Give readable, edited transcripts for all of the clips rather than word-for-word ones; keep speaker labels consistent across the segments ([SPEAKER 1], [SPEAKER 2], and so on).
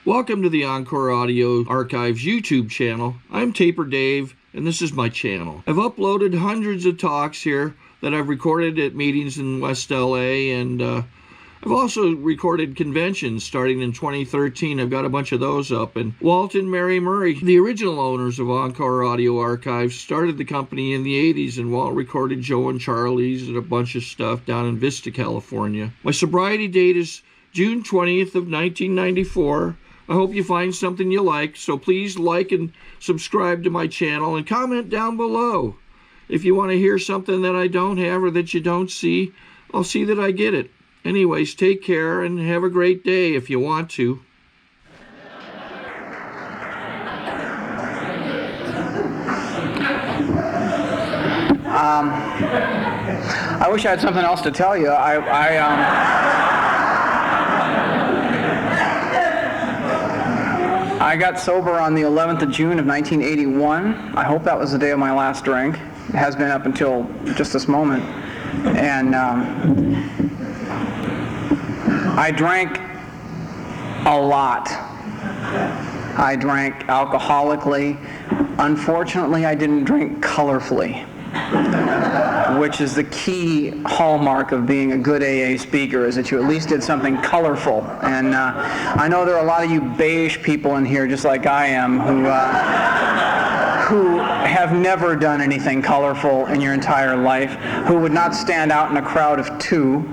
[SPEAKER 1] Welcome to the Encore Audio Archives YouTube channel. I'm Taper Dave, and this is my channel. I've uploaded hundreds of talks here that I've recorded at meetings in West LA, and I've also recorded conventions starting in 2013. I've got a bunch of those up. And Walt and Mary Murray, the original owners of Encore Audio Archives, started the company in the 80s, and Walt recorded Joe and Charlie's and a bunch of stuff down in Vista, California. My sobriety date is June 20th of 1994. I hope you find something you like, so please like and subscribe to my channel and comment down below. If you want to hear something that I don't have or that you don't see, I'll see that I get it. Anyways, take care and have a great day if you want to.
[SPEAKER 2] I wish I had something else to tell you. I got sober on the 11th of June of 1981. I hope that was the day of my last drink. It has been up until just this moment. And I drank a lot. I drank alcoholically. Unfortunately, I didn't drink colorfully, which is the key hallmark of being a good AA speaker, is that you at least did something colorful. And I know there are a lot of you beige people in here, just like I am, who have never done anything colorful in your entire life, who would not stand out in a crowd of two,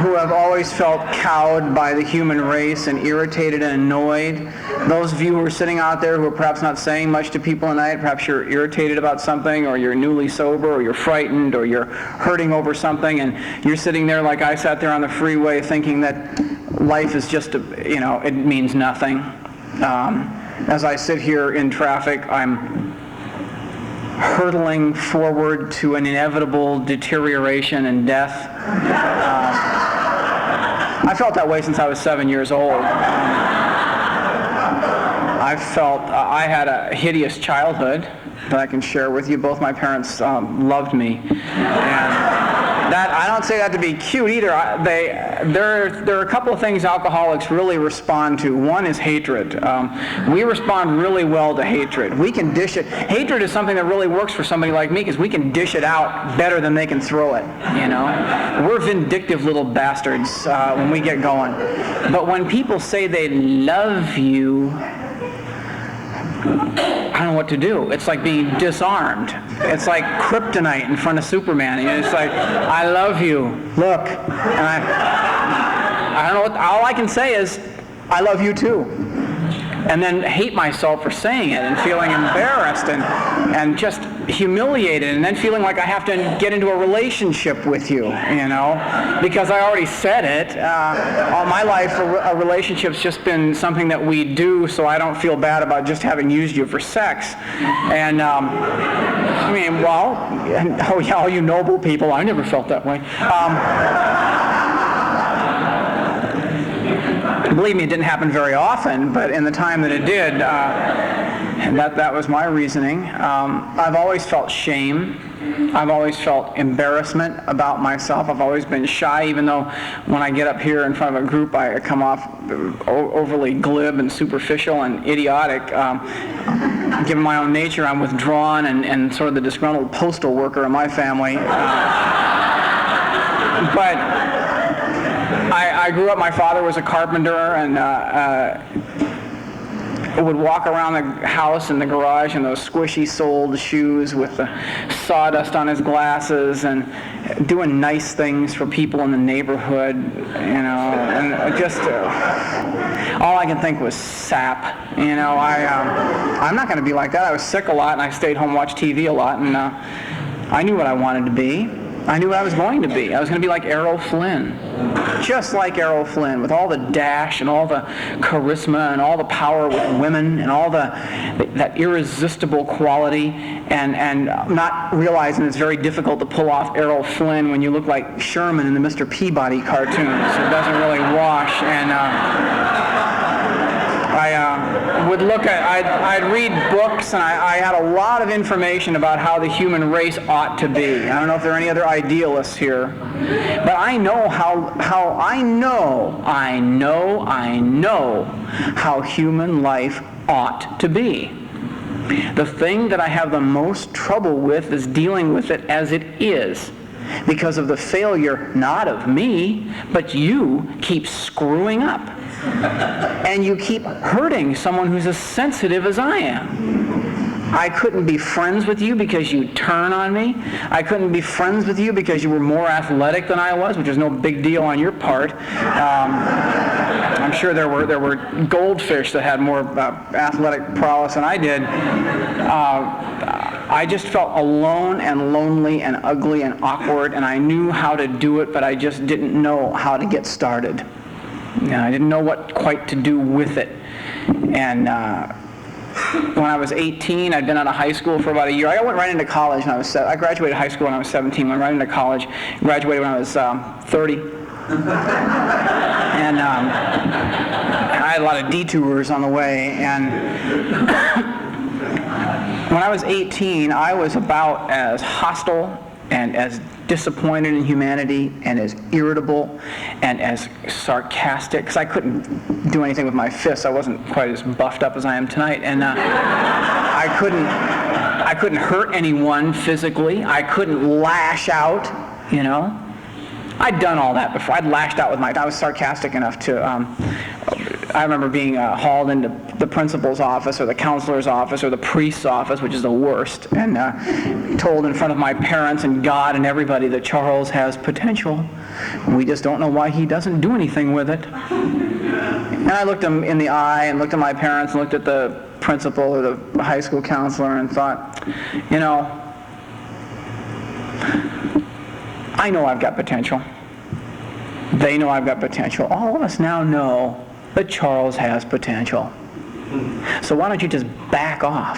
[SPEAKER 2] who have always felt cowed by the human race and irritated and annoyed. Those of you who are sitting out there who are perhaps not saying much to people tonight, perhaps you're irritated about something, or you're newly sober, or you're frightened, or you're hurting over something, and you're sitting there like I sat there on the freeway thinking that life is just, it means nothing. As I sit here in traffic, I'm hurtling forward to an inevitable deterioration and death. I felt that way since I was 7 years old. I felt I had a hideous childhood that I can share with you. Both my parents loved me, and that I don't say that to be cute either. There are a couple of things alcoholics really respond to. One is hatred. We respond really well to hatred. We can dish it. Hatred is something that really works for somebody like me, because we can dish it out better than they can throw it. We're vindictive little bastards when we get going. But when people say they love you, I don't know what to do. It's like being disarmed. It's like kryptonite in front of Superman. It's like, I love you. Look. And I don't know what, all I can say is, I love you too. And then hate myself for saying it and feeling embarrassed and just humiliated, and then feeling like I have to get into a relationship with you, because I already said it. All my life, a relationship's just been something that we do, so I don't feel bad about just having used you for sex. And all you noble people, I never felt that way. Believe me, it didn't happen very often, but in the time that it did, that was my reasoning. I've always felt shame. I've always felt embarrassment about myself. I've always been shy, even though when I get up here in front of a group, I come off overly glib and superficial and idiotic. Given my own nature, I'm withdrawn and sort of the disgruntled postal worker in my family. But I grew up, my father was a carpenter, and would walk around the house in the garage in those squishy soled shoes with the sawdust on his glasses, and doing nice things for people in the neighborhood, and just all I can think was sap. I'm not going to be like that. I was sick a lot, and I stayed home, watched TV a lot, and I knew what I wanted to be. I knew what I was going to be. I was going to be like Errol Flynn. Just like Errol Flynn, with all the dash and all the charisma and all the power with women and all that irresistible quality, and not realizing it's very difficult to pull off Errol Flynn when you look like Sherman in the Mr. Peabody cartoons. It doesn't really wash. And I would look at, I'd read books, and I had a lot of information about how the human race ought to be. I don't know if there are any other idealists here, but I know how human life ought to be. The thing that I have the most trouble with is dealing with it as it is, because of the failure, not of me, but you keep screwing up. And you keep hurting someone who's as sensitive as I am. I couldn't be friends with you because you turn on me. I couldn't be friends with you because you were more athletic than I was, which is no big deal on your part. I'm sure there were goldfish that had more athletic prowess than I did. I just felt alone and lonely and ugly and awkward, and I knew how to do it, but I just didn't know how to get started. I didn't know what quite to do with it. And when I was 18, I'd been out of high school for about a year. I went right into college when I graduated high school when I was 17, went right into college, graduated when I was 30. And I had a lot of detours on the way, and when I was 18, I was about as hostile and as disappointed in humanity and as irritable and as sarcastic, because I couldn't do anything with my fists. I wasn't quite as buffed up as I am tonight, and I couldn't hurt anyone physically. I couldn't lash out, you know. I'd done all that before. I'd lashed out with I was sarcastic enough to, I remember being hauled into the principal's office or the counselor's office or the priest's office, which is the worst, and told in front of my parents and God and everybody that Charles has potential. We just don't know why he doesn't do anything with it. And I looked him in the eye and looked at my parents and looked at the principal or the high school counselor and thought, you know, I know I've got potential. They know I've got potential. All of us now know that Charles has potential. So why don't you just back off?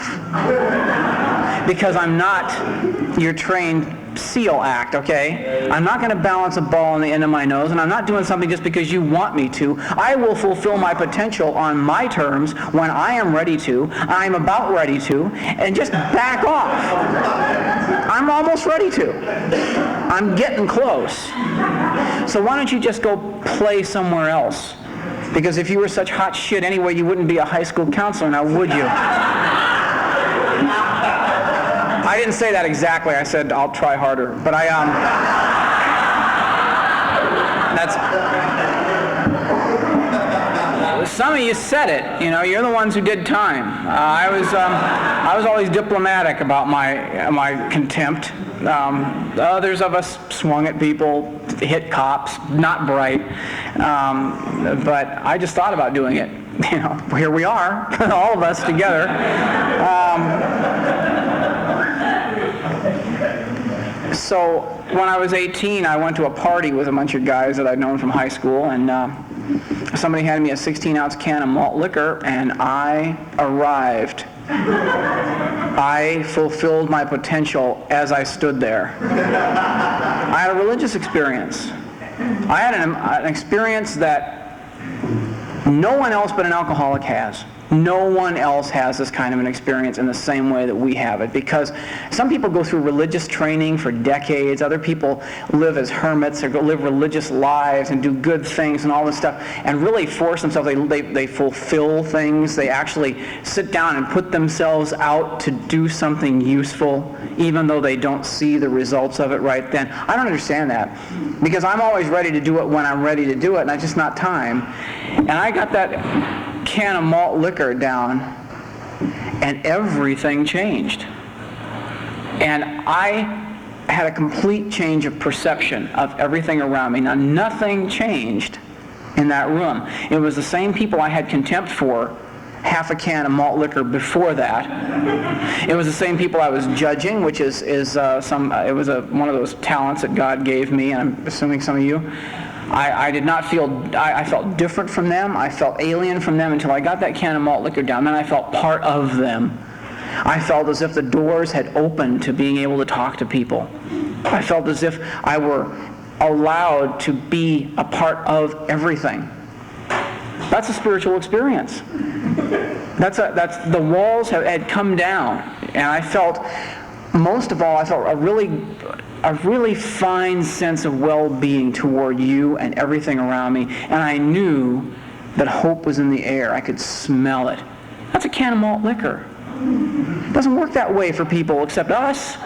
[SPEAKER 2] Because I'm not your trained SEAL act, okay? I'm not going to balance a ball on the end of my nose, and I'm not doing something just because you want me to. I will fulfill my potential on my terms when I am ready to. I'm about ready to, and just back off. I'm almost ready to. I'm getting close. So why don't you just go play somewhere else? Because if you were such hot shit anyway, you wouldn't be a high school counselor now, would you? I didn't say that exactly. I said I'll try harder. But some of you said it. You know, you're the ones who did time. I was always diplomatic about my contempt. Others of us swung at people, hit cops, not bright. But I just thought about doing it. You know, here we are, all of us together. So when I was 18, I went to a party with a bunch of guys that I'd known from high school, and somebody handed me a 16-ounce can of malt liquor, and I arrived. I fulfilled my potential as I stood there. I had a religious experience. I had an experience that no one else but an alcoholic has. No one else has this kind of an experience in the same way that we have it, because some people go through religious training for decades. Other people live as hermits or live religious lives and do good things and all this stuff and really force themselves. They fulfill things. They actually sit down and put themselves out to do something useful, even though they don't see the results of it right then. I don't understand that, because I'm always ready to do it when I'm ready to do it, and it's just not time. And I got that can of malt liquor down, and everything changed. And I had a complete change of perception of everything around me. Now, nothing changed in that room. It was the same people I had contempt for half a can of malt liquor before that. It was the same people I was judging, which it was one of those talents that God gave me, and I'm assuming some of you. I did not feel, I felt different from them. I felt alien from them until I got that can of malt liquor down. Then I felt part of them. I felt as if the doors had opened to being able to talk to people. I felt as if I were allowed to be a part of everything. That's a spiritual experience. That's the walls had come down, and I felt, most of all, I felt a really fine sense of well-being toward you and everything around me, and I knew that hope was in the air. I could smell it. That's a can of malt liquor. It doesn't work that way for people except us.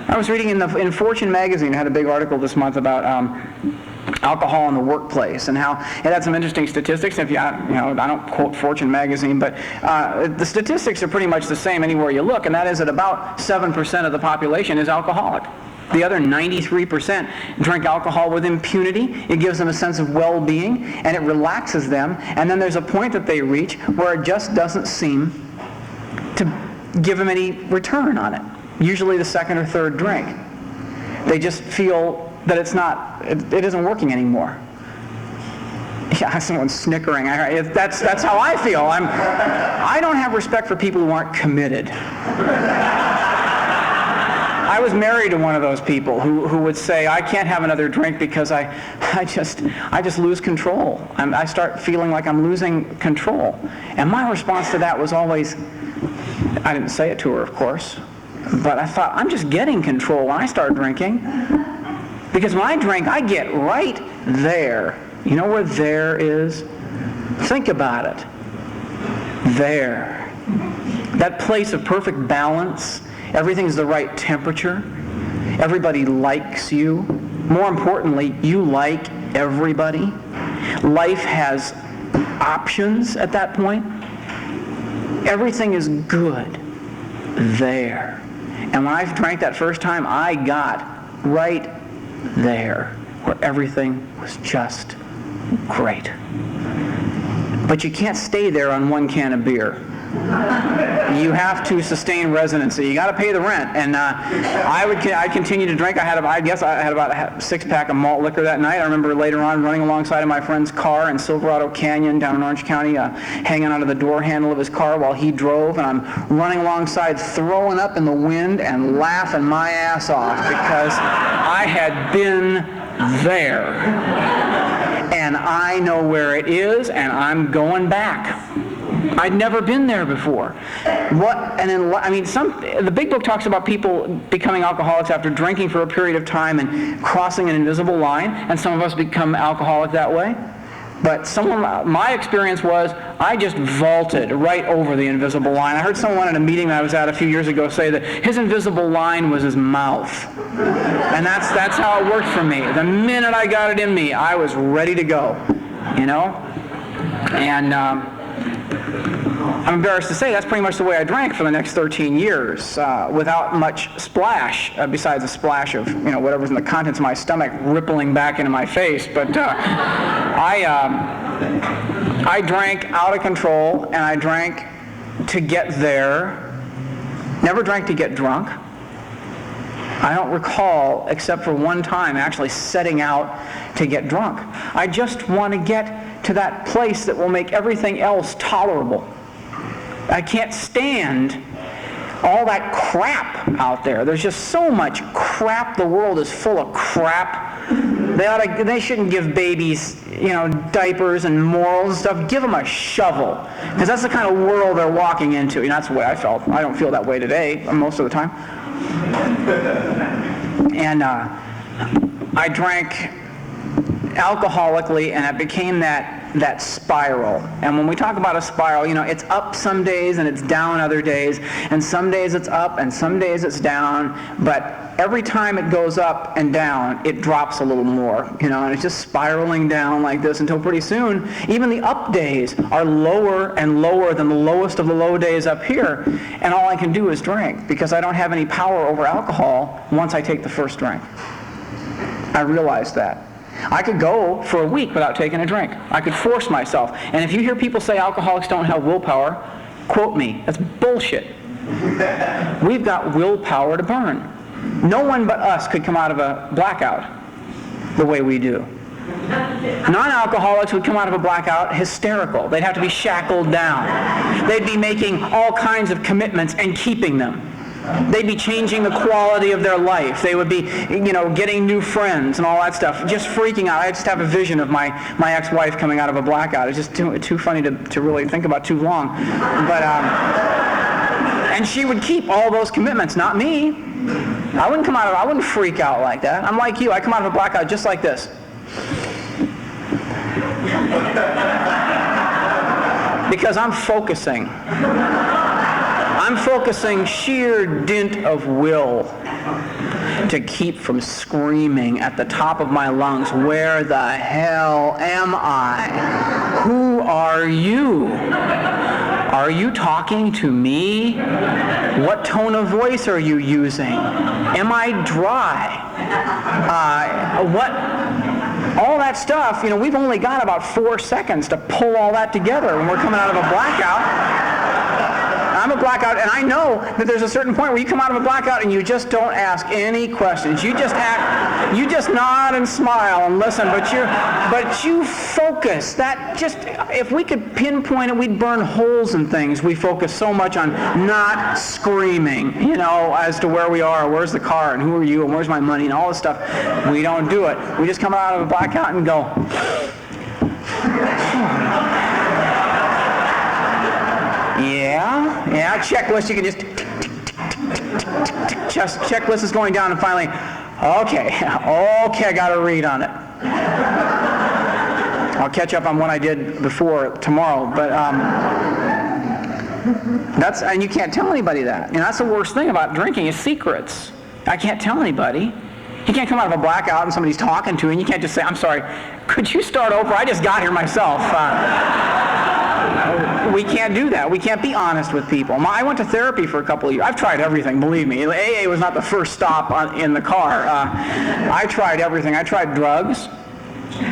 [SPEAKER 2] I was reading in Fortune magazine, it had a big article this month about alcohol in the workplace, and how it had some interesting statistics. If I don't quote Fortune magazine, but the statistics are pretty much the same anywhere you look, and that is that about 7% of the population is alcoholic. The other 93% drink alcohol with impunity. It gives them a sense of well-being, and it relaxes them, and then there's a point that they reach where it just doesn't seem to give them any return on it. Usually the second or third drink. They just feel that it isn't working anymore. Yeah, someone's snickering. That's how I feel. I don't have respect for people who aren't committed. I was married to one of those people who would say, I can't have another drink because I just lose control. I start feeling like I'm losing control. And my response to that was always, I didn't say it to her, of course, but I thought, I'm just getting control when I start drinking. Because when I drink, I get right there. You know where there is? Think about it. There. That place of perfect balance. Everything's the right temperature. Everybody likes you. More importantly, you like everybody. Life has options at that point. Everything is good there. And when I drank that first time, I got right there where everything was just great. But you can't stay there on one can of beer. You have to sustain residency. You got to pay the rent. And I continued to drink. I guess I had about a six-pack of malt liquor that night. I remember later on running alongside of my friend's car in Silverado Canyon down in Orange County, hanging onto the door handle of his car while he drove, and I'm running alongside, throwing up in the wind and laughing my ass off because I had been there. And I know where it is, and I'm going back. I'd never been there before. The big book talks about people becoming alcoholics after drinking for a period of time and crossing an invisible line, and some of us become alcoholic that way. But my experience was, I just vaulted right over the invisible line. I heard someone at a meeting that I was at a few years ago say that his invisible line was his mouth. And that's how it worked for me. The minute I got it in me, I was ready to go, And I'm embarrassed to say that's pretty much the way I drank for the next 13 years, without much splash, besides a splash of whatever's in the contents of my stomach rippling back into my face. But I drank out of control, and I drank to get there. Never drank to get drunk. I don't recall, except for one time, actually setting out to get drunk. I just want to get to that place that will make everything else tolerable. I can't stand all that crap out there. There's just so much crap. The world is full of crap. They shouldn't give babies, diapers and morals and stuff. Give them a shovel, because that's the kind of world they're walking into. That's the way I felt. I don't feel that way today most of the time. And I drank alcoholically, and it became that spiral. And when we talk about a spiral, it's up some days and it's down other days, and some days it's up and some days it's down, but every time it goes up and down, it drops a little more, and it's just spiraling down like this until pretty soon, even the up days are lower and lower than the lowest of the low days up here, and all I can do is drink, because I don't have any power over alcohol once I take the first drink. I realized that. I could go for a week without taking a drink. I could force myself. And if you hear people say alcoholics don't have willpower, quote me. That's bullshit. We've got willpower to burn. No one but us could come out of a blackout the way we do. Non-alcoholics would come out of a blackout hysterical. They'd have to be shackled down. They'd be making all kinds of commitments and keeping them. They'd be changing the quality of their life. They would be, getting new friends and all that stuff. Just freaking out. I just have a vision of my ex-wife coming out of a blackout. It's just too funny to really think about too long. But and she would keep all those commitments, not me. I wouldn't freak out like that. I'm like you. I come out of a blackout just like this. Because I'm focusing. I'm focusing sheer dint of will to keep from screaming at the top of my lungs, where the hell am I? Who are you? Are you talking to me? What tone of voice are you using? Am I dry? All that stuff, we've only got about 4 seconds to pull all that together when we're coming out of a blackout. I'm a blackout, and I know that there's a certain point where you come out of a blackout and you just don't ask any questions. You just nod and smile and listen, but you focus. If we could pinpoint it, we'd burn holes in things. We focus so much on not screaming, as to where we are, where's the car, and who are you, and where's my money, and all this stuff. We don't do it. We just come out of a blackout and go, Yeah, checklist, you can just checklist is going down, and finally, okay, I got to read on it. I'll catch up on what I did before tomorrow, but and you can't tell anybody that. That's the worst thing about drinking is secrets. I can't tell anybody. You can't come out of a blackout and somebody's talking to you, and you can't just say, I'm sorry, could you start over? I just got here myself. We can't do that. We can't be honest with people. I went to therapy for a couple of years. I've tried everything, believe me. AA was not the first stop in the car. I tried everything. I tried drugs.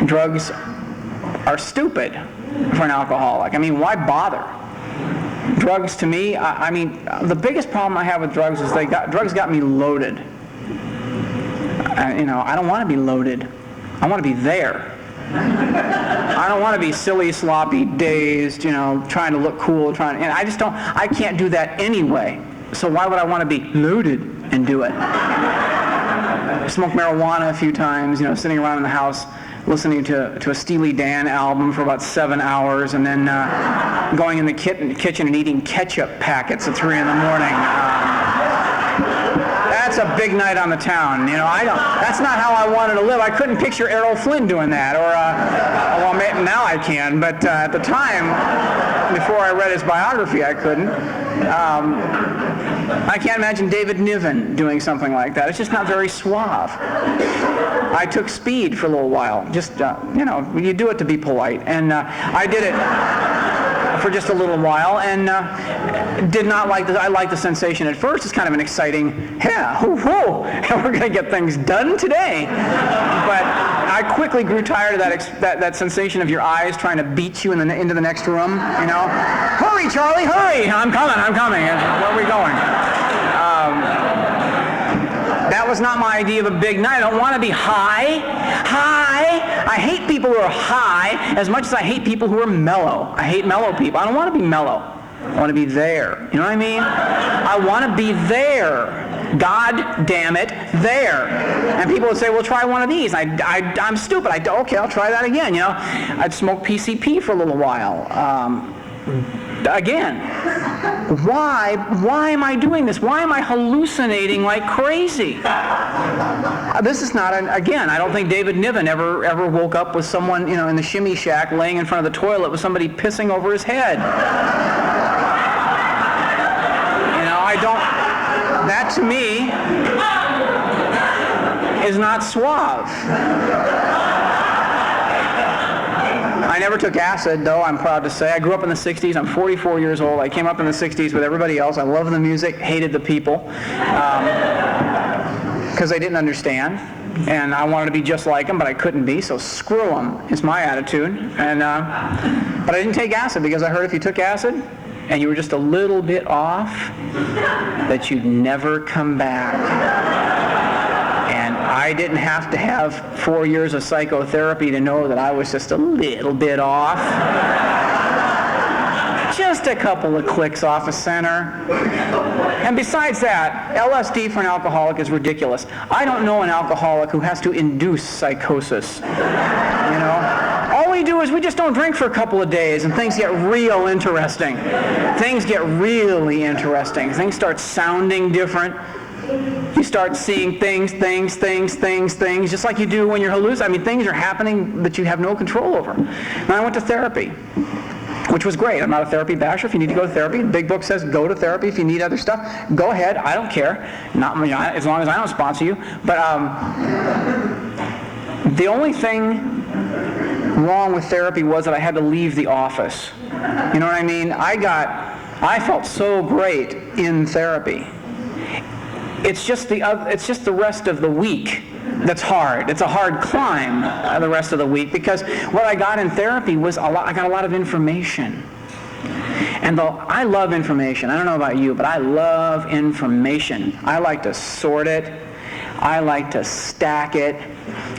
[SPEAKER 2] Drugs are stupid for an alcoholic. Why bother? Drugs to me, the biggest problem I have with drugs is drugs got me loaded. I don't want to be loaded. I want to be there. I don't want to be silly, sloppy, dazed, trying to look cool, I can't do that anyway. So why would I want to be loaded and do it? I smoked marijuana a few times, sitting around in the house listening to a Steely Dan album for about 7 hours, and then going in the kitchen and eating ketchup packets at 3 in the morning. That's a big night on the town. That's not how I wanted to live. I couldn't picture Errol Flynn doing that, well, now I can, but at the time, before I read his biography, I couldn't. I can't imagine David Niven doing something like that. It's just not very suave. I took speed for a little while. Just, you do it to be polite, and I did it for just a little while, and did not like I liked the sensation at first. It's kind of an exciting, we're going to get things done today. But I quickly grew tired of that sensation of your eyes trying to beat you into the next room. Hurry, Charlie, hurry! I'm coming. Where are we going? That was not my idea of a big night. I don't want to be high. I hate people who are high as much as I hate people who are mellow. I hate mellow people. I don't want to be mellow. I want to be there. You know what I mean? I want to be there. God damn it, there. And people would say, well, try one of these. I'm stupid. Okay, I'll try that again. I'd smoke PCP for a little while. Again, why am I doing this? Why am I hallucinating like crazy? This is not again, I don't think David Niven ever woke up with someone, in the shimmy shack laying in front of the toilet with somebody pissing over his head. That to me is not suave. I never took acid, though, I'm proud to say. I grew up in the 60s. I'm 44 years old. I came up in the 60s with everybody else. I loved the music, hated the people, because they didn't understand. And I wanted to be just like them, but I couldn't be, so screw them is my attitude. And but I didn't take acid because I heard if you took acid and you were just a little bit off, that you'd never come back. And I didn't have to have 4 years of psychotherapy to know that I was just a little bit off. Just just a couple of clicks off a center. And besides that, LSD for an alcoholic is ridiculous. I don't know an alcoholic who has to induce psychosis. All we do is we just don't drink for a couple of days and things get real interesting. Things get really interesting. Things start sounding different. You start seeing things, just like you do when you're hallucinating. I mean, things are happening that you have no control over. And I went to therapy, which was great. I'm not a therapy basher. If you need to go to therapy, the big book says go to therapy. If you need other stuff, go ahead. I don't care. Not, as long as I don't sponsor you. But the only thing wrong with therapy was that I had to leave the office. You know what I mean? I felt so great in therapy. It's just the rest of the week that's hard. It's a hard climb the rest of the week, because what I got in therapy was I got a lot of information. And I love information. I don't know about you, but I love information. I like to sort it. I like to stack it.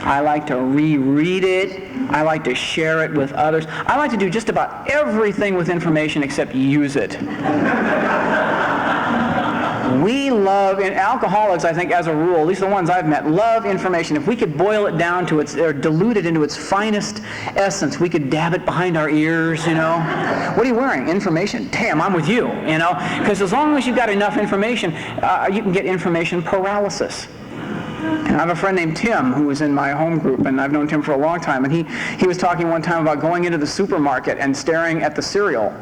[SPEAKER 2] I like to reread it. I like to share it with others. I like to do just about everything with information except use it. We love, and alcoholics, I think, as a rule, at least the ones I've met, love information. If we could boil it down to or dilute it into its finest essence, we could dab it behind our ears, What are you wearing? Information? Damn, I'm with you, Because as long as you've got enough information, you can get information paralysis. And I have a friend named Tim who was in my home group, and I've known Tim for a long time, and he was talking one time about going into the supermarket and staring at the cereal,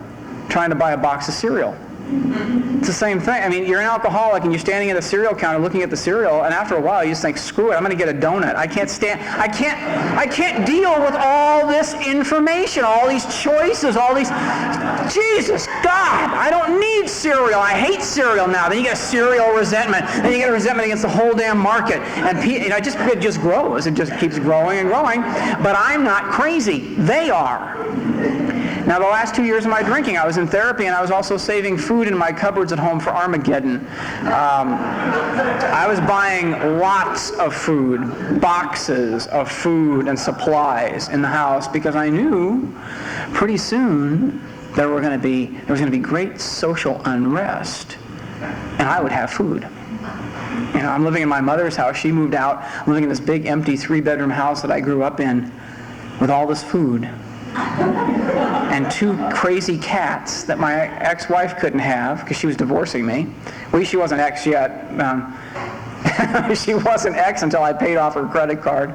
[SPEAKER 2] trying to buy a box of cereal. It's the same thing. I mean, you're an alcoholic and you're standing at a cereal counter looking at the cereal, and after a while you just think, screw it, I'm going to get a donut. I can't deal with all this information, all these choices, Jesus, God, I don't need cereal. I hate cereal now. Then you get a cereal resentment. Then you get a resentment against the whole damn market. And it just grows. It just keeps growing and growing. But I'm not crazy. They are. Now, the last 2 years of my drinking, I was in therapy, and I was also saving food in my cupboards at home for Armageddon. I was buying lots of food, boxes of food and supplies in the house, because I knew pretty soon there was going to be great social unrest, and I would have food. I'm living in my mother's house. She moved out. I'm living in this big, empty 3-bedroom house that I grew up in with all this food. And 2 crazy cats that my ex-wife couldn't have because she was divorcing me. Well, she wasn't ex yet. She wasn't ex until I paid off her credit card.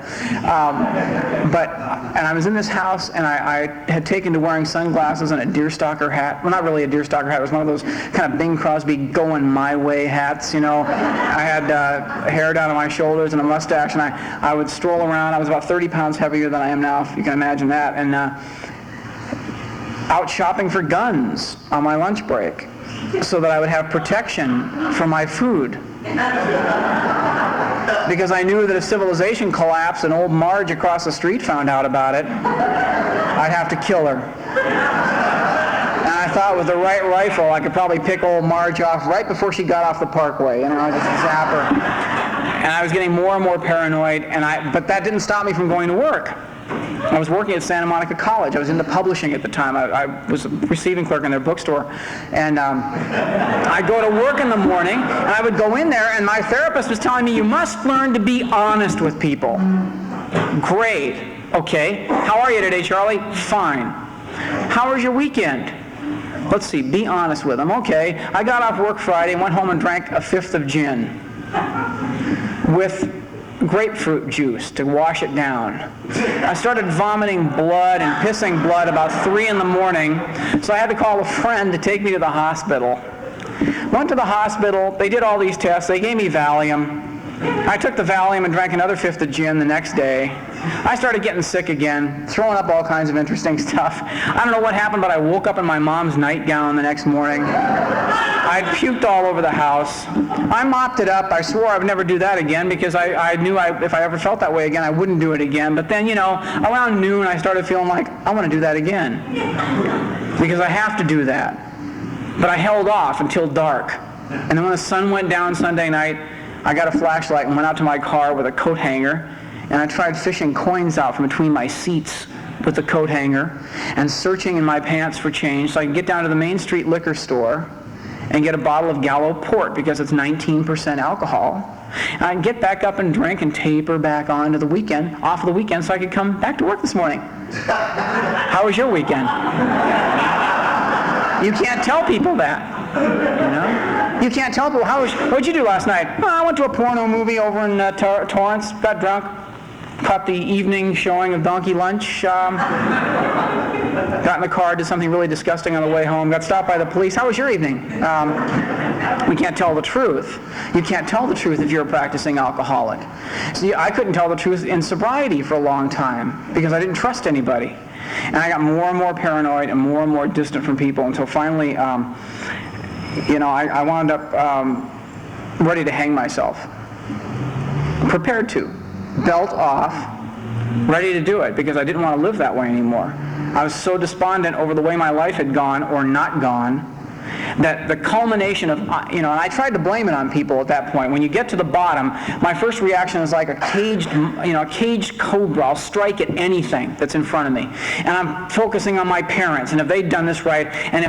[SPEAKER 2] And I was in this house, and I had taken to wearing sunglasses and a deerstalker hat. Well, not really a deerstalker hat. It was one of those kind of Bing Crosby going my way hats, I had hair down to my shoulders and a mustache, and I would stroll around. I was about 30 pounds heavier than I am now, if you can imagine that, and out shopping for guns on my lunch break so that I would have protection for my food. Because I knew that if civilization collapsed and old Marge across the street found out about it, I'd have to kill her. And I thought with the right rifle, I could probably pick old Marge off right before she got off the parkway, just zap her. And I was getting more and more paranoid, but that didn't stop me from going to work. I was working at Santa Monica College. I was into publishing at the time. I was a receiving clerk in their bookstore. And I'd go to work in the morning, and I would go in there, and my therapist was telling me, you must learn to be honest with people. Great. Okay. How are you today, Charlie? Fine. How was your weekend? Let's see. Be honest with them. Okay. I got off work Friday and went home and drank a 5th of gin with grapefruit juice to wash it down. I started vomiting blood and pissing blood about 3 in the morning, so I had to call a friend to take me to the hospital. Went to the hospital, they did all these tests, they gave me Valium. I took the Valium and drank another 5th of gin the next day. I started getting sick again, throwing up all kinds of interesting stuff. I don't know what happened, but I woke up in my mom's nightgown the next morning. I'd puked all over the house. I mopped it up. I swore I would never do that again because I knew if I ever felt that way again, I wouldn't do it again. But then, around noon, I started feeling like, I want to do that again because I have to do that. But I held off until dark. And then when the sun went down Sunday night, I got a flashlight and went out to my car with a coat hanger, and I tried fishing coins out from between my seats with the coat hanger and searching in my pants for change so I can get down to the Main Street liquor store and get a bottle of Gallo Port because it's 19% alcohol. And I can get back up and drink and taper back on to the weekend, off of the weekend, so I could come back to work this morning. How was your weekend? You can't tell people that, you know? You can't tell people, what'd you do last night? Oh, I went to a porno movie over in Torrance, got drunk, caught the evening showing of Donkey Lunch, got in the car, did something really disgusting on the way home, got stopped by the police. How was your evening? We can't tell the truth. You can't tell the truth if you're a practicing alcoholic. See, I couldn't tell the truth in sobriety for a long time because I didn't trust anybody. And I got more and more paranoid and more distant from people until finally, I wound up ready to hang myself. Prepared to. Belt off, ready to do it because I didn't want to live that way anymore. I was so despondent over the way my life had gone or not gone that the culmination of, and I tried to blame it on people at that point. When you get to the bottom, my first reaction is like a caged cobra. I'll strike at anything that's in front of me. And I'm focusing on my parents, and if they'd done this right, and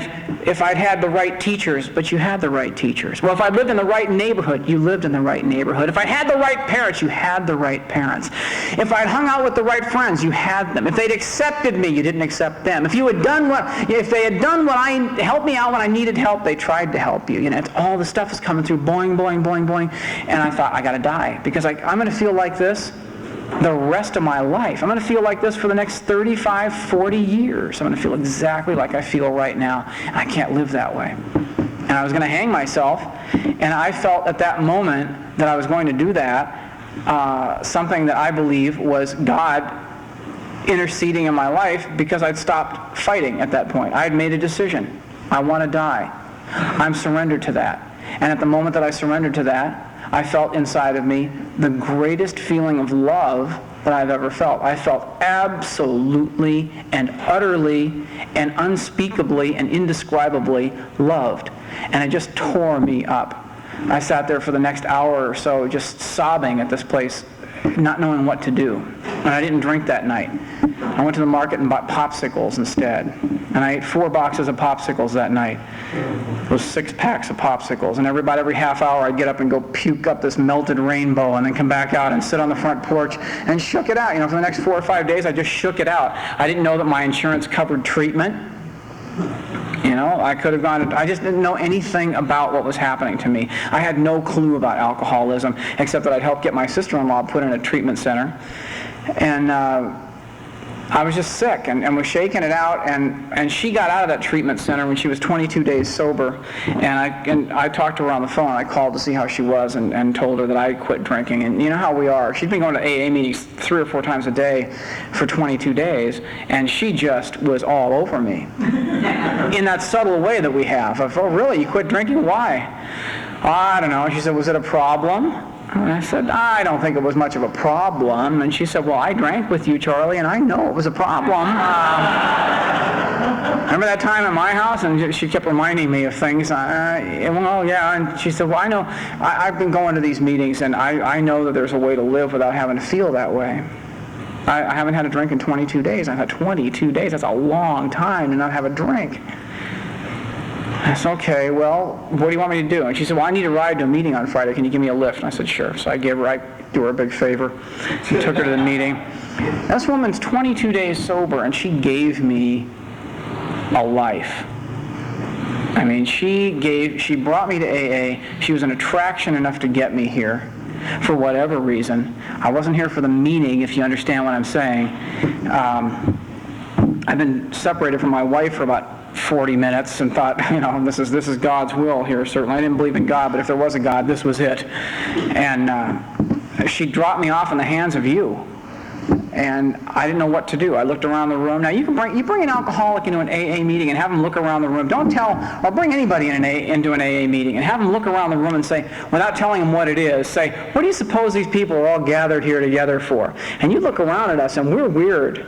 [SPEAKER 2] if I'd had the right teachers, but you had the right teachers. Well, if I lived in the right neighborhood, you lived in the right neighborhood. If I had the right parents, you had the right parents. If I'd hung out with the right friends, you had them. If they'd accepted me, you didn't accept them. If they had done what helped me out when I needed help, they tried to help you. It's all the stuff is coming through, boing, boing, boing, boing. And I thought, I got to die because I'm going to feel like this the rest of my life. I'm going to feel like this for the next 35, 40 years. I'm going to feel exactly like I feel right now. And I can't live that way. And I was going to hang myself. And I felt at that moment that I was going to do that, something that I believe was God interceding in my life because I'd stopped fighting at that point. I had made a decision. I want to die. I'm surrendered to that. And at the moment that I surrendered to that, I felt inside of me the greatest feeling of love that I've ever felt. I felt absolutely and utterly and unspeakably and indescribably loved. And it just tore me up. I sat there for the next hour or so just sobbing at this place, not knowing what to do. And I didn't drink that night. I went to the market and bought popsicles instead. And I ate 4 boxes of popsicles that night. It was 6 packs of popsicles. And about every half hour I'd get up and go puke up this melted rainbow and then come back out and sit on the front porch and shook it out. For the next 4 or 5 days I just shook it out. I didn't know that my insurance covered treatment. I could have gone, I just didn't know anything about what was happening to me. I had no clue about alcoholism, except that I'd helped get my sister-in-law put in a treatment center. And I was just sick and was shaking it out, and she got out of that treatment center when she was 22 days sober, and I talked to her on the phone. I called to see how she was and told her that I had quit drinking. And you know how we are. She'd been going to AA meetings 3 or 4 times a day for 22 days, and she just was all over me in that subtle way that we have of, oh really, you quit drinking? Why? I don't know. She said, was it a problem? And I said, I don't think it was much of a problem. And she said, well, I drank with you, Charlie, and I know it was a problem. Remember that time at my house? And she kept reminding me of things. Well, yeah. And she said, well, I know. I've been going to these meetings, and I know that there's a way to live without having to feel that way. I haven't had a drink in 22 days. I've had 22 days. That's a long time to not have a drink. I said, okay, well, what do you want me to do? And she said, well, I need a ride to a meeting on Friday. Can you give me a lift? And I said, sure. So I do her a big favor. She took her to the meeting. This woman's 22 days sober, and she gave me a life. I mean, she brought me to AA. She was an attraction enough to get me here for whatever reason. I wasn't here for the meaning, if you understand what I'm saying. I've been separated from my wife for about 40 minutes and thought, this is God's will here, certainly. I didn't believe in God, but if there was a God, this was it. And she dropped me off in the hands of you. And I didn't know what to do. I looked around the room. Now, you bring an alcoholic into an AA meeting and have them look around the room. Don't or bring anybody into an AA meeting and have them look around the room and say, without telling them what it is, say, what do you suppose these people are all gathered here together for? And you look around at us, and we're weird.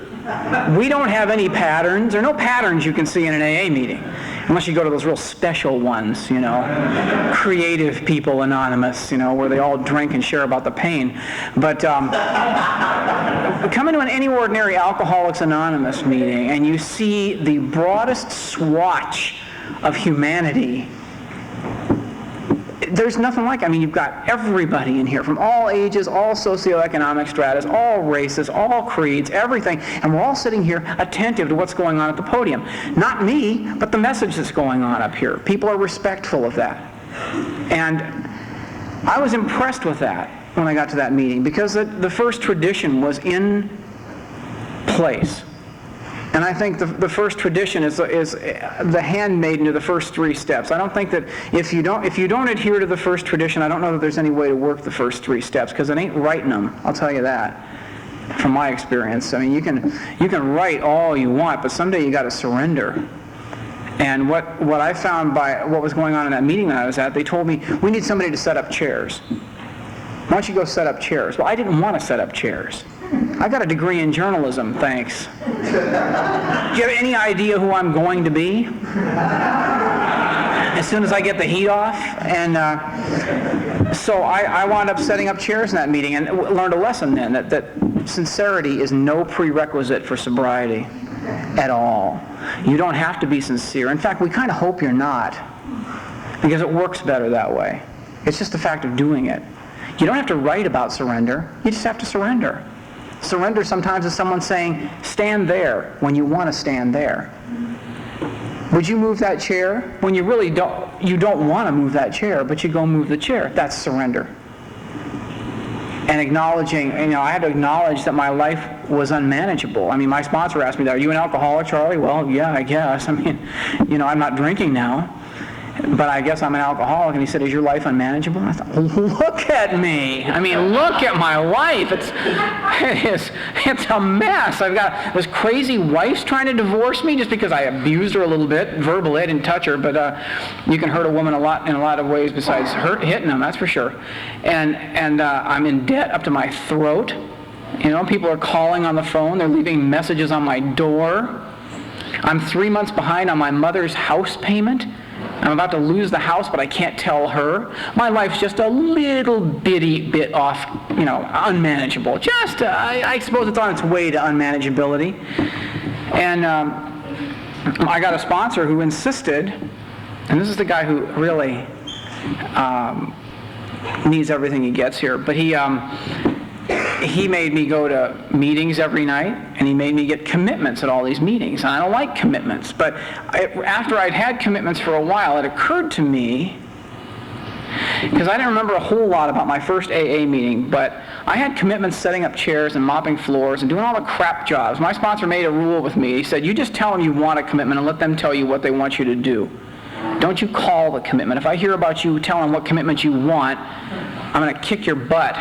[SPEAKER 2] We don't have any patterns. There are no patterns you can see in an AA meeting, unless you go to those real special ones, you know, creative people anonymous, you know, where they all drink and share about the pain. But come into any ordinary Alcoholics Anonymous meeting and you see the broadest swatch of humanity. There's nothing like it. I mean, you've got everybody in here from all ages, all socioeconomic stratas, all races, all creeds, everything, and we're all sitting here attentive to what's going on at the podium. Not me, but the message that's going on up here. People are respectful of that. And I was impressed with that when I got to that meeting, because the first tradition was in place. And I think the first tradition is the handmaiden to the first 3 steps. I don't think that if you don't adhere to the first tradition, I don't know that there's any way to work the first 3 steps, because it ain't writing them. I'll tell you that from my experience. I mean, you can write all you want, but someday you got to surrender. And what I found by what was going on in that meeting that I was at, they told me, we need somebody to set up chairs. Why don't you go set up chairs? Well, I didn't want to set up chairs. I got a degree in journalism, thanks. Do you have any idea who I'm going to be? As soon as I get the heat off. And so I wound up setting up chairs in that meeting and learned a lesson then, that sincerity is no prerequisite for sobriety at all. You don't have to be sincere. In fact, we kind of hope you're not, because it works better that way. It's just the fact of doing it. You don't have to write about surrender. You just have to surrender. Surrender sometimes is someone saying, stand there when you want to stand there. Would you move that chair when you really don't want to move that chair, but you go move the chair? That's surrender. And acknowledging, I had to acknowledge that my life was unmanageable. I mean, my sponsor asked me, are you an alcoholic, Charlie? Well, yeah, I guess. I mean, I'm not drinking now, but I guess I'm an alcoholic. And he said, is your life unmanageable? And I thought, look at me. I mean, look at my life. It's a mess. I've got this crazy wife's trying to divorce me just because I abused her a little bit verbally. I didn't touch her, but you can hurt a woman in a lot of ways besides hitting them, that's for sure. And I'm in debt up to my throat. People are calling on the phone. They're leaving messages on my door. I'm 3 months behind on my mother's house payment. I'm about to lose the house, but I can't tell her. My life's just a little bitty bit off, unmanageable. I suppose it's on its way to unmanageability. And I got a sponsor who insisted, and this is the guy who really needs everything he gets here, but he made me go to meetings every night, and he made me get commitments at all these meetings. And I don't like commitments, but after I'd had commitments for a while, it occurred to me, because I didn't remember a whole lot about my first AA meeting, but I had commitments setting up chairs and mopping floors and doing all the crap jobs. My sponsor made a rule with me. He said, you just tell them you want a commitment and let them tell you what they want you to do. Don't you call the commitment. If I hear about you telling what commitment you want, I'm going to kick your butt,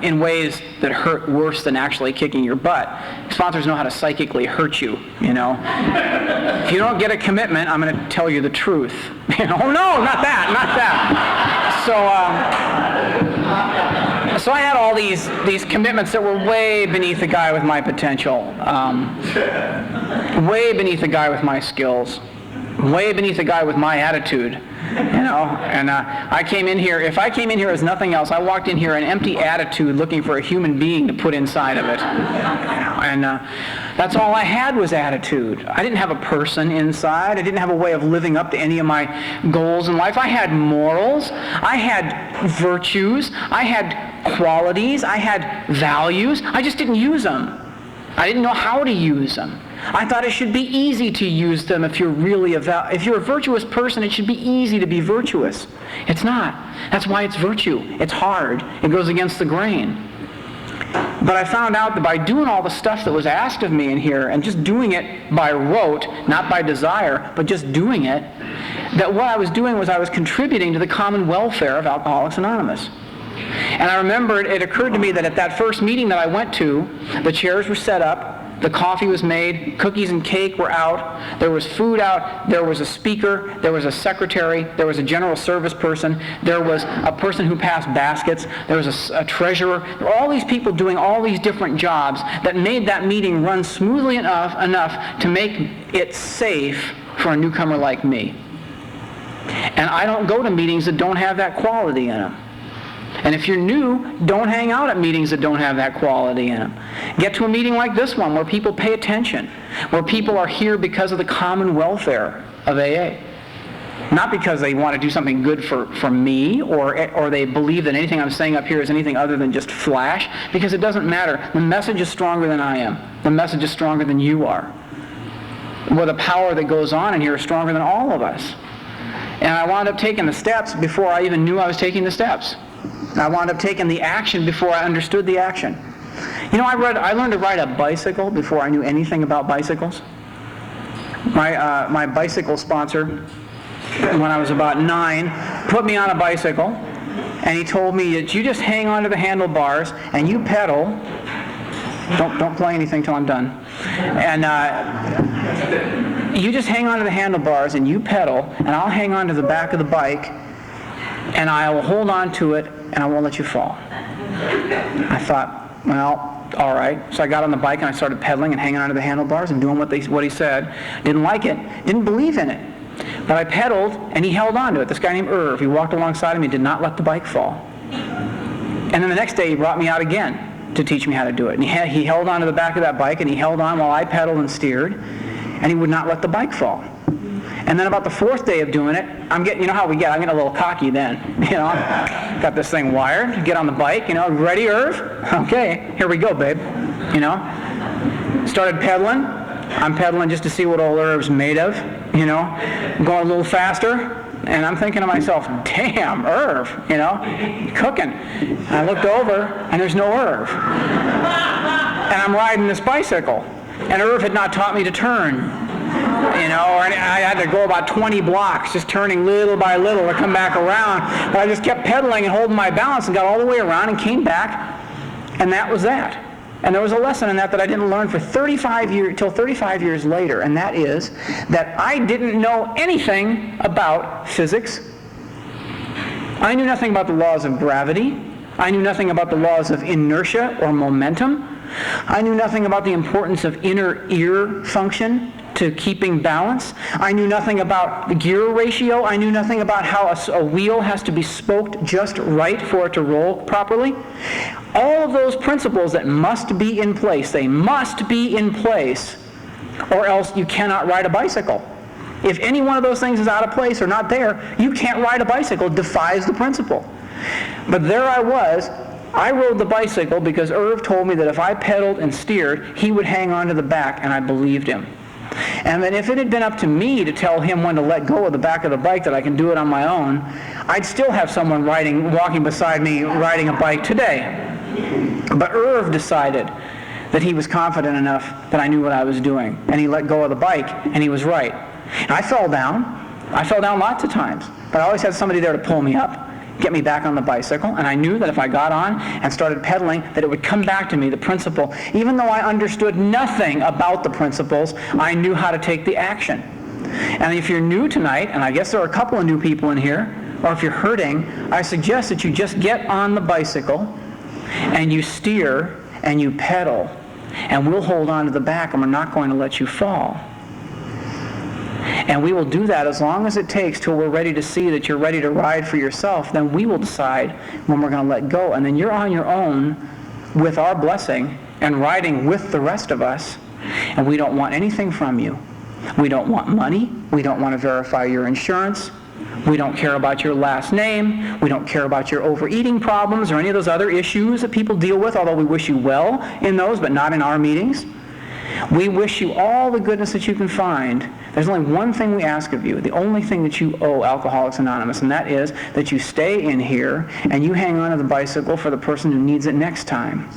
[SPEAKER 2] in ways that hurt worse than actually kicking your butt. Sponsors know how to psychically hurt you, If you don't get a commitment, I'm going to tell you the truth. Oh, no, not that. So I had all these commitments that were way beneath the guy with my potential, way beneath the guy with my skills, way beneath the guy with my attitude. And I came in here, if I came in here as nothing else, I walked in here an empty attitude looking for a human being to put inside of it. And that's all I had was attitude. I didn't have a person inside. I didn't have a way of living up to any of my goals in life. I had morals. I had virtues. I had qualities. I had values. I just didn't use them. I didn't know how to use them. I thought it should be easy to use them if you're really if you're a virtuous person, it should be easy to be virtuous. It's not. That's why it's virtue. It's hard. It goes against the grain. But I found out that by doing all the stuff that was asked of me in here and just doing it by rote, not by desire, but just doing it, that what I was doing was I was contributing to the common welfare of Alcoholics Anonymous. And I remembered, it occurred to me that at that first meeting that I went to, the chairs were set up, The coffee was made, cookies and cake were out, there was food out, there was a speaker, there was a secretary, there was a general service person, there was a person who passed baskets, there was a treasurer. There were all these people doing all these different jobs that made that meeting run smoothly enough to make it safe for a newcomer like me. And I don't go to meetings that don't have that quality in them. And if you're new, don't hang out at meetings that don't have that quality in them. Get to a meeting like this one where people pay attention, where people are here because of the common welfare of AA. Not because they want to do something good for me, or they believe that anything I'm saying up here is anything other than just flash, because it doesn't matter. The message is stronger than I am. The message is stronger than you are. Well, the power that goes on in here is stronger than all of us. And I wound up taking the steps before I even knew I was taking the steps. I wound up taking the action before I understood the action. You know, I learned to ride a bicycle before I knew anything about bicycles. My bicycle sponsor, when I was about 9, put me on a bicycle, and he told me that you just hang onto the handlebars and you pedal. Don't play anything till I'm done. And you just hang onto the handlebars and you pedal, and I'll hang onto the back of the bike, and I will hold on to it, and I won't let you fall. I thought, well, all right. So I got on the bike and I started pedaling and hanging onto the handlebars and doing what he said. Didn't like it. Didn't believe in it. But I pedaled, and he held on to it. This guy named Irv, he walked alongside of me, did not let the bike fall. And then the next day he brought me out again to teach me how to do it. And he held on to the back of that bike, and he held on while I pedaled and steered, and he would not let the bike fall. And then about the 4th day of doing it, you know how we get, I'm getting a little cocky then. You know, got this thing wired, get on the bike, you know, ready, Irv? Okay, here we go, babe. You know, started pedaling. I'm pedaling just to see what old Irv's made of, you know, going a little faster. And I'm thinking to myself, damn, Irv, you know, cooking. And I looked over, and there's no Irv. And I'm riding this bicycle. And Irv had not taught me to turn. You know, or I had to go about 20 blocks, just turning little by little to come back around. But I just kept pedaling and holding my balance and got all the way around and came back, and that was that. And there was a lesson in that I didn't learn for 35 years later, and that is that I didn't know anything about physics. I knew nothing about the laws of gravity. I knew nothing about the laws of inertia or momentum. I knew nothing about the importance of inner ear function to keeping balance. I knew nothing about the gear ratio. I knew nothing about how a wheel has to be spoked just right for it to roll properly. All of those principles that must be in place, they must be in place, or else you cannot ride a bicycle. If any one of those things is out of place or not there, you can't ride a bicycle. It defies the principle. But there I was. I rode the bicycle because Irv told me that if I pedaled and steered, he would hang on to the back, and I believed him. And then if it had been up to me to tell him when to let go of the back of the bike, that I can do it on my own, I'd still have someone walking beside me riding a bike today. But Irv decided that he was confident enough that I knew what I was doing, and he let go of the bike, and he was right. And I fell down. I fell down lots of times, but I always had somebody there to pull me up, get me back on the bicycle, and I knew that if I got on and started pedaling, that it would come back to me, the principle. Even though I understood nothing about the principles, I knew how to take the action. And if you're new tonight, and I guess there are a couple of new people in here, or if you're hurting, I suggest that you just get on the bicycle, and you steer, and you pedal, and we'll hold on to the back, and we're not going to let you fall. And we will do that as long as it takes till we're ready to see that you're ready to ride for yourself. Then we will decide when we're going to let go. And then you're on your own with our blessing and riding with the rest of us. And we don't want anything from you. We don't want money. We don't want to verify your insurance. We don't care about your last name. We don't care about your overeating problems or any of those other issues that people deal with, although we wish you well in those, but not in our meetings. We wish you all the goodness that you can find. There's only one thing we ask of you, the only thing that you owe Alcoholics Anonymous, and that is that you stay in here and you hang on to the bicycle for the person who needs it next time.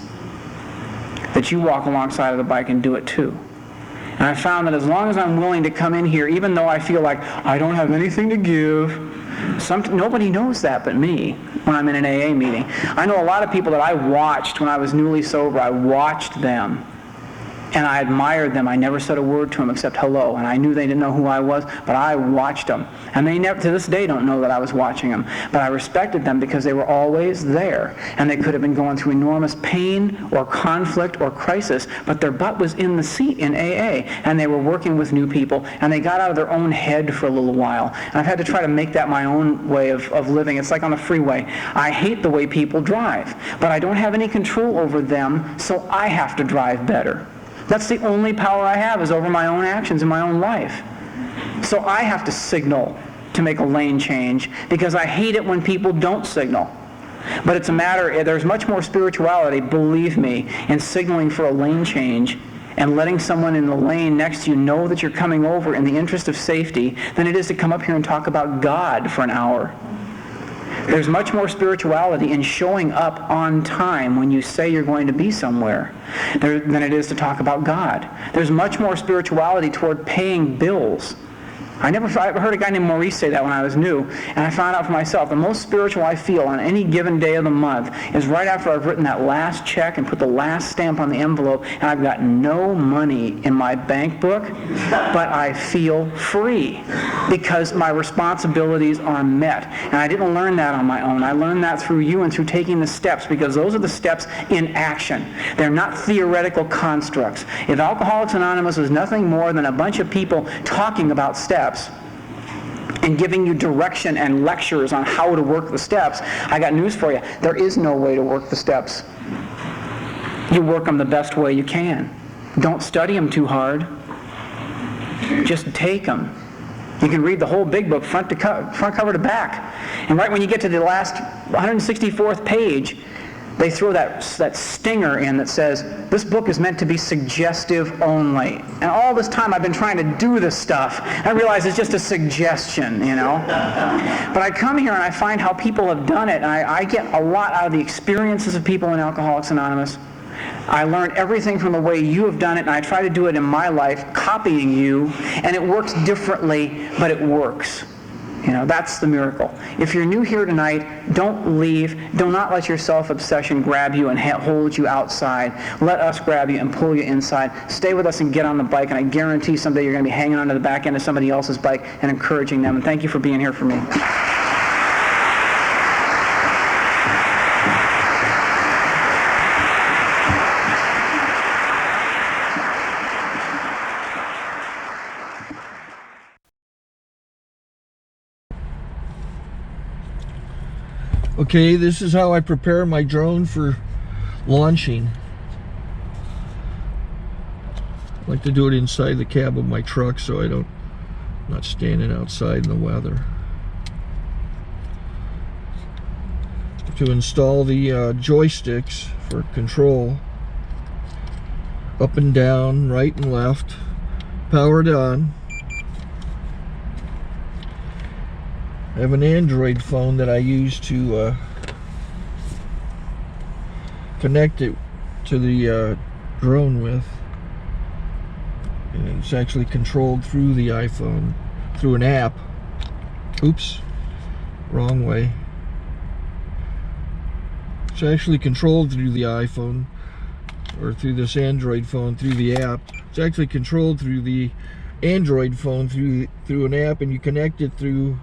[SPEAKER 2] That you walk alongside of the bike and do it too. And I found that as long as I'm willing to come in here, even though I feel like I don't have anything to give, nobody knows that but me when I'm in an AA meeting. I know a lot of people that I watched when I was newly sober. I watched them. And I admired them. I never said a word to them except hello. And I knew they didn't know who I was, but I watched them. And they never, to this day, don't know that I was watching them. But I respected them because they were always there. And they could have been going through enormous pain or conflict or crisis, but their butt was in the seat in AA. And they were working with new people. And they got out of their own head for a little while. And I've had to try to make that my own way of living. It's like on the freeway. I hate the way people drive, but I don't have any control over them, so I have to drive better. That's the only power I have, is over my own actions in my own life. So I have to signal to make a lane change because I hate it when people don't signal. But it's a matter, there's much more spirituality, believe me, in signaling for a lane change and letting someone in the lane next to you know that you're coming over in the interest of safety than it is to come up here and talk about God for an hour. There's much more spirituality in showing up on time when you say you're going to be somewhere than it is to talk about God. There's much more spirituality toward paying bills. I heard a guy named Maurice say that when I was new, and I found out for myself, the most spiritual I feel on any given day of the month is right after I've written that last check and put the last stamp on the envelope, and I've got no money in my bank book, but I feel free because my responsibilities are met. And I didn't learn that on my own. I learned that through you and through taking the steps, because those are the steps in action. They're not theoretical constructs. If Alcoholics Anonymous was nothing more than a bunch of people talking about steps, and giving you direction and lectures on how to work the steps, I got news for you. There is no way to work the steps. You work them the best way you can. Don't study them too hard. Just take them. You can read the whole big book front cover to back. And right when you get to the last 164th page, they throw that stinger in that says, this book is meant to be suggestive only. And all this time I've been trying to do this stuff. I realize it's just a suggestion, you know. But I come here and I find how people have done it, and I get a lot out of the experiences of people in Alcoholics Anonymous. I learned everything from the way you have done it, and I try to do it in my life, copying you, and it works differently, but it works. You know, that's the miracle. If you're new here tonight, don't leave. Do not let your self-obsession grab you and hold you outside. Let us grab you and pull you inside. Stay with us and get on the bike, and I guarantee someday you're going to be hanging onto the back end of somebody else's bike and encouraging them. And thank you for being here for me.
[SPEAKER 1] Okay, this is how I prepare my drone for launching. I like to do it inside the cab of my truck so I'm not standing outside in the weather. To install the joysticks for control, up and down, right and left, powered on. I have an Android phone that I use to connect it to the drone with. And it's actually controlled through the iPhone, through an app. Oops, wrong way. It's actually controlled through the iPhone, or through this Android phone, through the app. It's actually controlled through the Android phone, through an app, and you connect it through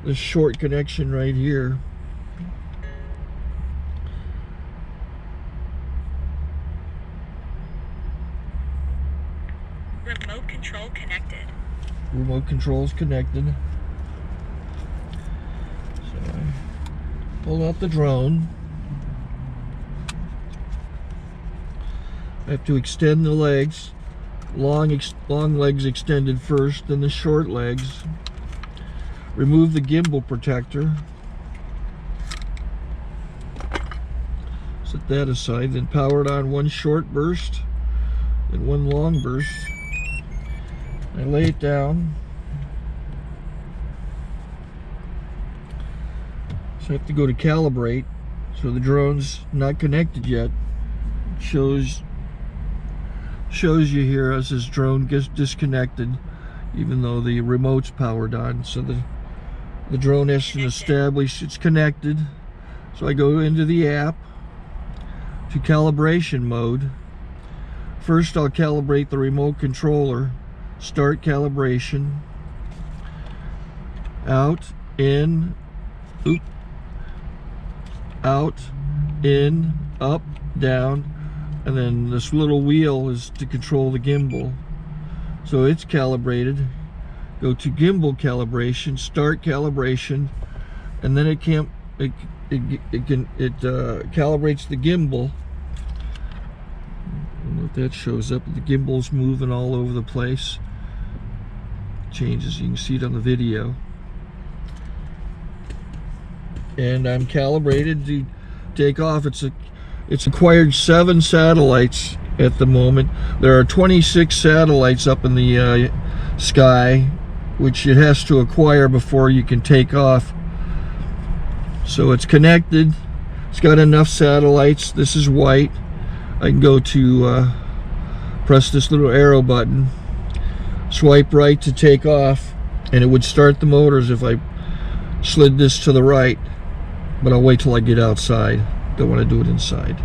[SPEAKER 1] this short connection right here.
[SPEAKER 3] Remote control connected.
[SPEAKER 1] Remote control's connected. So I pull out the drone. I have to extend the legs. Long legs extended first, then the short legs. Remove the gimbal protector. Set that aside, then power it on one short burst, then one long burst. I lay it down. So I have to go to calibrate. So the drone's not connected yet. It shows you here as this drone gets disconnected, even though the remote's powered on. So the drone has to establish it's connected. So I go into the app to calibration mode. First I'll calibrate the remote controller. Start calibration. Out, in, oop, out, in, up, down, and then this little wheel is to control the gimbal. So it's calibrated. Go to gimbal calibration, start calibration, and then it calibrates the gimbal. I don't know if that shows up. The gimbal's moving all over the place. Changes, you can see it on the video. And I'm calibrated to take off. It's acquired 7 satellites at the moment. There are 26 satellites up in the sky, which it has to acquire before you can take off. So it's connected. It's got enough satellites. This is white. I can go to press this little arrow button, swipe right to take off, and it would start the motors if I slid this to the right. But I'll wait till I get outside. Don't want to do it inside.